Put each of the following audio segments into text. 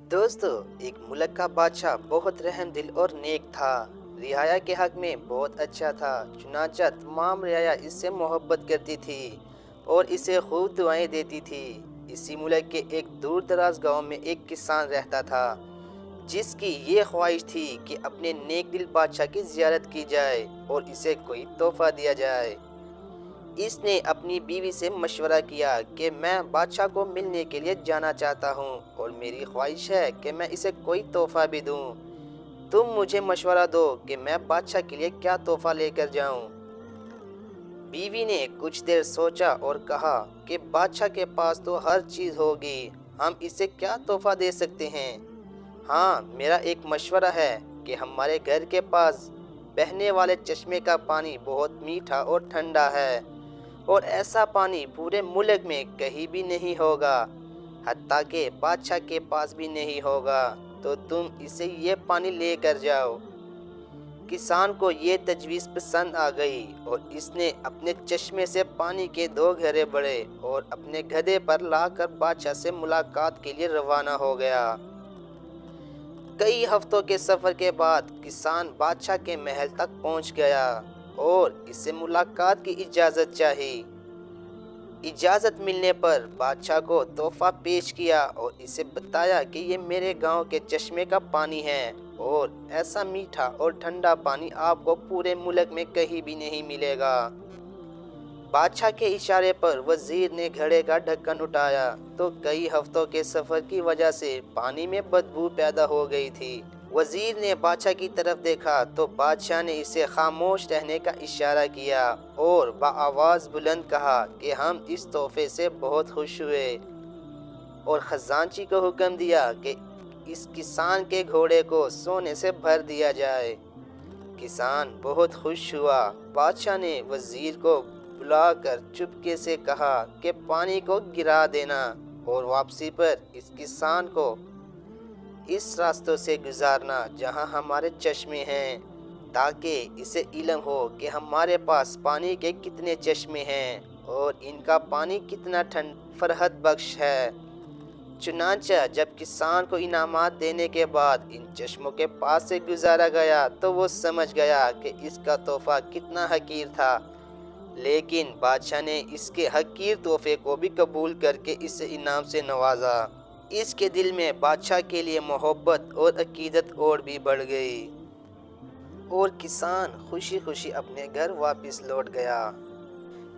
दोस्तों, एक मुल्क का बादशाह बहुत रहमदिल और नेक था। रियाया के हक में बहुत अच्छा था। चुनांचे तमाम रियाया इससे मोहब्बत करती थी और इसे खूब दुआएं देती थी। इसी मुल्क के एक दूर दराज गांव में एक किसान रहता था जिसकी ये ख्वाहिश थी कि अपने नेक दिल बादशाह की जियारत की जाए और इसे कोई तोहफा दिया जाए। इसने अपनी बीवी से मशवरा किया कि मैं बादशाह को मिलने के लिए जाना चाहता हूँ और मेरी ख्वाहिश है कि मैं इसे कोई तोहफा भी दूँ। तुम मुझे मशवरा दो कि मैं बादशाह के लिए क्या तोहफा लेकर जाऊँ। बीवी ने कुछ देर सोचा और कहा कि बादशाह के पास तो हर चीज़ होगी, हम इसे क्या तोहफा दे सकते हैं। हाँ, मेरा एक मशवरा है कि हमारे घर के पास बहने वाले चश्मे का पानी बहुत मीठा और ठंडा है और ऐसा पानी पूरे मुल्क में कहीं भी नहीं होगा, हत्ता के बादशाह के पास भी नहीं होगा। तो तुम इसे ये पानी लेकर जाओ। किसान को ये तजवीज़ पसंद आ गई और इसने अपने चश्मे से पानी के 2 घड़े भरे और अपने गधे पर लाकर बादशाह से मुलाकात के लिए रवाना हो गया। कई हफ्तों के सफ़र के बाद किसान बादशाह के महल तक पहुंच गया और इससे मुलाकात की इजाज़त चाही। इजाज़त मिलने पर बादशाह को तोहफा पेश किया और इसे बताया कि ये मेरे गांव के चश्मे का पानी है और ऐसा मीठा और ठंडा पानी आपको पूरे मुल्क में कहीं भी नहीं मिलेगा। बादशाह के इशारे पर वजीर ने घड़े का ढक्कन उठाया तो कई हफ्तों के सफ़र की वजह से पानी में बदबू पैदा हो गई थी। वजीर ने बादशाह की तरफ देखा तो बादशाह ने इसे खामोश रहने का इशारा किया और बाआवाज़ बुलंद कहा कि हम इस तोहफे से बहुत खुश हुए और खजांची को हुक्म दिया कि इस किसान के घोड़े को सोने से भर दिया जाए। किसान बहुत खुश हुआ। बादशाह ने वजीर को बुलाकर चुपके से कहा कि पानी को गिरा देना और वापसी पर इस किसान को इस रास्तों से गुजारना जहां हमारे चश्मे हैं, ताकि इसे इल्म हो कि हमारे पास पानी के कितने चश्मे हैं और इनका पानी कितना फरहत बख्श है। चुनांचे जब किसान को इनामात देने के बाद इन चश्मों के पास से गुजारा गया तो वो समझ गया कि इसका तोहफा कितना हकीर था, लेकिन बादशाह ने इसके हकीर तोहफे को भी कबूल करके इसे इनाम से नवाजा। इसके दिल में बादशाह के लिए मोहब्बत और अकीदत और भी बढ़ गई और किसान खुशी खुशी अपने घर वापस लौट गया।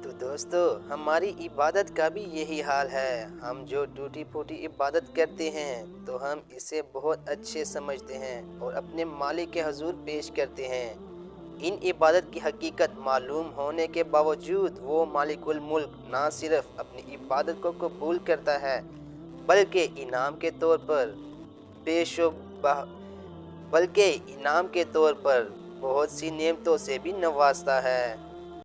तो दोस्तों, हमारी इबादत का भी यही हाल है। हम जो टूटी फूटी इबादत करते हैं तो हम इसे बहुत अच्छे समझते हैं और अपने मालिक के हजूर पेश करते हैं। इन इबादत की हकीकत मालूम होने के बावजूद वो मालिकुल मुल्क ना सिर्फ अपनी इबादत को कबूल करता है बल्कि बेशुबा बल्कि इनाम के तौर पर बहुत सी नेमतों से भी नवाजता है।